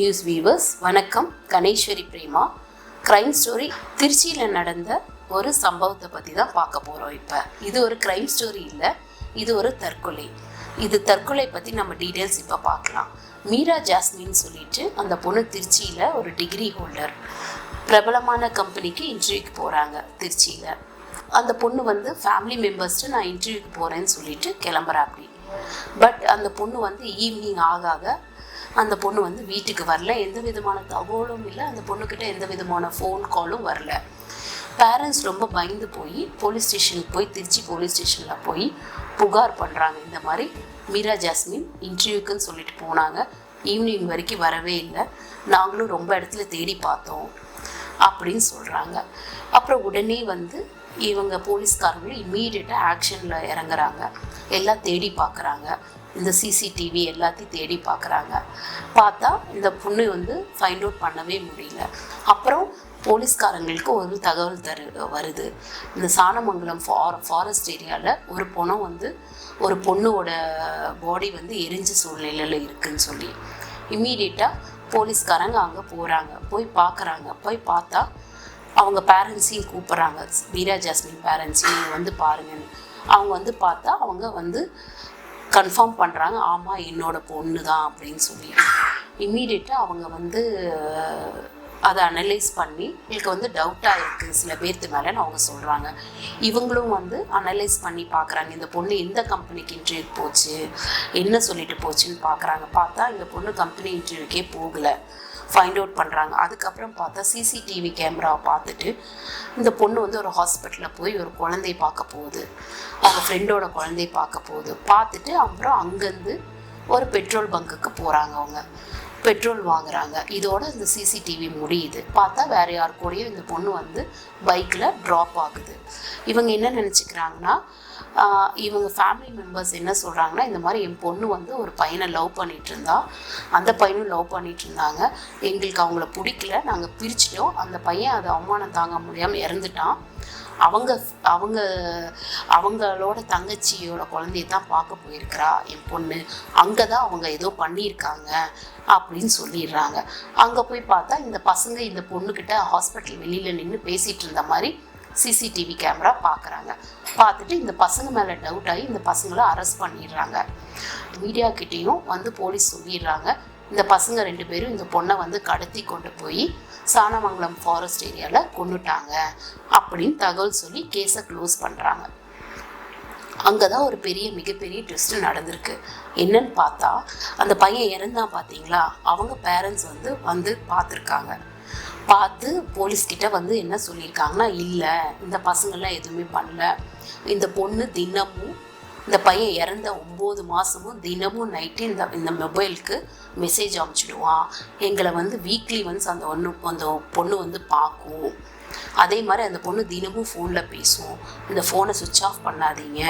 News viewers வணக்கம். Ganeshwari Prema. Crime story திருச்சியில் நடந்த ஒரு சம்பவத்தை பற்றி தான் பார்க்க போகிறோம். இப்போ இது ஒரு கிரைம் ஸ்டோரி இல்லை, இது ஒரு தற்கொலை. இது தற்கொலை பற்றி நம்ம டீட்டெயில்ஸ் இப்போ பார்க்கலாம். மீரா ஜாஸ்மின் சொல்லிட்டு அந்த பொண்ணு திருச்சியில் ஒரு டிகிரி ஹோல்டர், பிரபலமான கம்பெனிக்கு இன்டர்வியூக்கு போகிறாங்க திருச்சியில். அந்த பொண்ணு ஃபேமிலி மெம்பர்ஸ்ட்டு நான் இன்டர்வியூக்கு போகிறேன்னு சொல்லிட்டு கிளம்புறாப்படி. பட் அந்த பொண்ணு ஈவினிங் ஆக அந்த பொண்ணு வீட்டுக்கு வரல. எந்த விதமான தகவலும் இல்லை, அந்த பொண்ணுக்கிட்ட எந்த விதமான ஃபோன் காலும் வரல. பேரண்ட்ஸ் ரொம்ப பயந்து போய் போலீஸ் ஸ்டேஷனுக்கு போய் திருச்சி போலீஸ் ஸ்டேஷனில் போய் புகார் பண்ணுறாங்க. இந்த மாதிரி மீரா ஜாஸ்மின் இன்டர்வியூக்குன்னு சொல்லிட்டு போனாங்க, ஈவினிங் வரைக்கும் வரவே இல்லை, நாங்களும் ரொம்ப இடத்துல தேடி பார்த்தோம் அப்படின்னு சொல்கிறாங்க. அப்புறம் உடனே இவங்க போலீஸ்காரங்க இம்மீடியட்டாக ஆக்ஷனில் இறங்குறாங்க. எல்லாம் தேடி பார்க்குறாங்க, இந்த சிசிடிவி எல்லாத்தையும் தேடி பார்க்குறாங்க. பார்த்தா இந்த பொண்ணு ஃபைண்ட் அவுட் பண்ணவே முடியல. அப்புறம் போலீஸ்காரங்களுக்கு ஒரு தகவல் வருது. இந்த சாணமங்கலம் ஃபாரஸ்ட் ஏரியாவில் ஒரு பொணம் ஒரு பொண்ணோட பாடி எரிஞ்ச சூழ்நிலையில் இருக்குதுன்னு சொல்லி இம்மீடியட்டாக போலீஸ்காரங்க அங்கே போகிறாங்க. போய் பார்க்குறாங்க. போய் பார்த்தா அவங்க பேரண்ட்ஸையும் கூப்பிட்றாங்க, மீரா ஜாஸ்மின் பேரண்ட்ஸையும் பாருங்கன்னு. அவங்க பார்த்தா அவங்க கன்ஃபார்ம் பண்ணுறாங்க, ஆமாம் என்னோட பொண்ணு தான் அப்படின்னு சொல்லி. இம்மீடியட்டாக அவங்க அதை அனலைஸ் பண்ணி எங்களுக்கு டவுட்டாக இருக்குது சில பேர்த்து மேலேன்னு அவங்க சொல்கிறாங்க. இவங்களும் அனலைஸ் பண்ணி பார்க்குறாங்க, இந்த பொண்ணு எந்த கம்பெனிக்கு இன்டர்வியூ போச்சு, என்ன சொல்லிட்டு போச்சுன்னு பார்க்குறாங்க. பார்த்தா இந்த பொண்ணு கம்பெனி இன்டர்வியூக்கே போகலை, ஃபைண்ட் அவுட் பண்ணுறாங்க. அதுக்கப்புறம் பார்த்தா சிசிடிவி கேமராவை பார்த்துட்டு இந்த பொண்ணு ஒரு ஹாஸ்பிட்டலில் போய் ஒரு குழந்தைய பார்க்க போகுது, அவங்க ஃப்ரெண்டோட குழந்தைய பார்க்க போகுது. பார்த்துட்டு அப்புறம் அங்கேருந்து ஒரு பெட்ரோல் பங்குக்கு போகிறாங்க. அவங்க பெட்ரோல் வாங்குறாங்க. இதோட இந்த சிசிடிவி முடியுது. பார்த்தா வேறு யார் கூடயும் இந்த பொண்ணு பைக்கில் ட்ராப் ஆகுது. இவங்க என்ன நினச்சிக்கிறாங்கன்னா, இவங்க ஃபேமிலி மெம்பர்ஸ் என்ன சொல்கிறாங்கன்னா, இந்த மாதிரி என் பொண்ணு ஒரு பையனை லவ் பண்ணிகிட்டு இருந்தா, அந்த பையனும் லவ் பண்ணிகிட்டு இருந்தாங்க, எங்களுக்கு அவங்கள பிடிக்கல, நாங்கள் பிரிச்சிட்டோம், அந்த பையன் அதை அவமானம் தாங்க முடியாமல் இறந்துட்டான், அவங்களோட தங்கச்சியோட குழந்தைய தான் பார்க்க போயிருக்கிறா என் பொண்ணு, அங்கே தான் அவங்க ஏதோ பண்ணியிருக்காங்க அப்படின்னு சொல்லிடுறாங்க. அங்கே போய் பார்த்தா இந்த பசங்க இந்த பொண்ணுக்கிட்ட ஹாஸ்பிட்டல் வெளியில் நின்று பேசிகிட்டு இருந்த மாதிரி சிசிடிவி கேமரா பார்க்குறாங்க. பார்த்துட்டு இந்த பசங்க மேலே டவுட் ஆகி இந்த பசங்களை அரெஸ்ட் பண்ணிடுறாங்க. மீடியாக்கிட்டேயும் போலீஸ் சொல்லிடுறாங்க, இந்த பசங்க 2 பேரும் இந்த பொண்ணை கடத்தி கொண்டு போய் சாணமங்கலம் ஃபாரஸ்ட் ஏரியாவில் கொண்டுட்டாங்க அப்படின்னு தகவல் சொல்லி கேஸை க்ளோஸ் பண்ணுறாங்க. அங்கே தான் ஒரு மிகப்பெரிய ட்விஸ்ட்டு நடந்திருக்கு. என்னன்னு பார்த்தா, அந்த பையன் இறந்தான் பார்த்தீங்களா, அவங்க பேரண்ட்ஸ் பார்த்துருக்காங்க. பார்த்து போலீஸ்கிட்ட என்ன சொல்லியிருக்காங்கன்னா, இல்லை இந்த பசங்கள்லாம் எதுவுமே பண்ணல, இந்த பொண்ணு தினமும் இந்த பையன் இறந்த 9 மாதமும் தினமும் நைட்டு இந்த மொபைலுக்கு மெசேஜ் அனுப்பிச்சிடுவான், எங்களை வீக்லி அந்த பொண்ணு பார்க்கும், அதே மாதிரி அந்த பொண்ணு தினமும் ஃபோனில் பேசும், இந்த ஃபோனை சுவிட்ச் ஆஃப் பண்ணாதீங்க,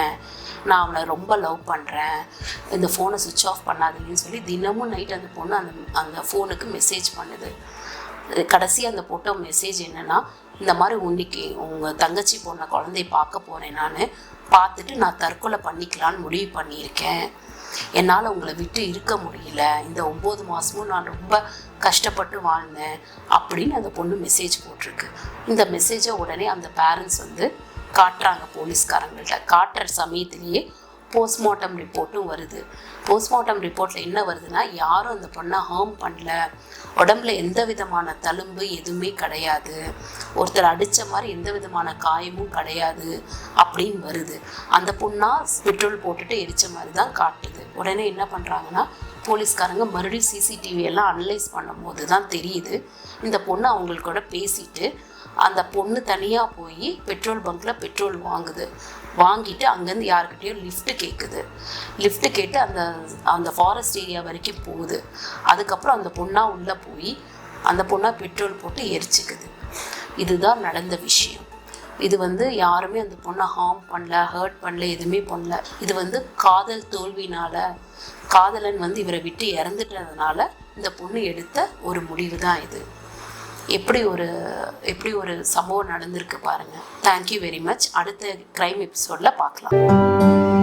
நான் அவனை ரொம்ப லவ் பண்ணுறேன், இந்த ஃபோனை சுவிட்ச் ஆஃப் பண்ணாதீங்கன்னு சொல்லி தினமும் நைட் அந்த பொண்ணு அந்த ஃபோனுக்கு மெசேஜ் பண்ணுது. கடைசி அந்த போட்ட மெசேஜ் என்னென்னா, இந்த மாதிரி இன்னைக்கு உங்கள் தங்கச்சி பொண்ணை குழந்தைய பார்க்க போகிறேன், பார்த்துட்டு நான் தற்கொலை பண்ணிக்கலான்னு முடிவு பண்ணியிருக்கேன், என்னால் உங்களை விட்டு இருக்க முடியல, இந்த 9 மாதமும் நான் ரொம்ப கஷ்டப்பட்டு வாழ்ந்தேன் அப்படின்னு அந்த பொண்ணு மெசேஜ் போட்டிருக்கு. இந்த மெசேஜை உடனே அந்த பேரண்ட்ஸ் காட்டுறாங்க போலீஸ்காரங்கள்ட்ட. காட்டுற சமயத்திலேயே போஸ்ட்மார்ட்டம் ரிப்போர்ட்டும் வருது. போஸ்ட்மார்ட்டம் ரிப்போர்ட்டில் என்ன வருதுன்னா, யாரும் அந்த பொண்ணை ஹார்ம் பண்ணல, உடம்புல எந்த விதமான தழும்பு எதுவுமே கிடையாது, ஒருத்தர் அடித்த மாதிரி எந்த விதமான காயமும் கிடையாது அப்படின்னு வருது. அந்த பொண்ணா பெட்ரோல் போட்டுட்டு எரிச்ச மாதிரி தான் காட்டுது. உடனே என்ன பண்ணுறாங்கன்னா, போலீஸ்காரங்க மறுபடியும் சிசிடிவி எல்லாம் அனலைஸ் பண்ணும்போது தான் தெரியுது, இந்த பொண்ணு அவங்களுக்கூட பேசிட்டு அந்த பொண்ணு தனியாக போய் பெட்ரோல் பங்க்கில் பெட்ரோல் வாங்கிட்டு அங்கேருந்து யாருக்கிட்டேயும் லிஃப்ட்டு கேட்டு அந்த ஃபாரஸ்ட் ஏரியா வரைக்கும் போகுது. அதுக்கப்புறம் அந்த பொண்ணாக உள்ளே போய் அந்த பொண்ணாக பெட்ரோல் போட்டு எரிச்சுக்குது. இதுதான் நடந்த விஷயம். இது யாருமே அந்த பொண்ணை ஹார்ம் பண்ணல, ஹர்ட் பண்ணல, எதுவுமே பண்ணல. இது காதல் தோல்வினால் காதலன் இவரை விட்டு இறந்துட்டதுனால இந்த பொண்ணு எடுத்த ஒரு முடிவு தான் இது. எப்படி ஒரு சம்பவம் நடந்திருக்கு பாருங்கள். Thank you very much. அடுத்த க்ரைம் எபிசோடில் பார்க்கலாம்.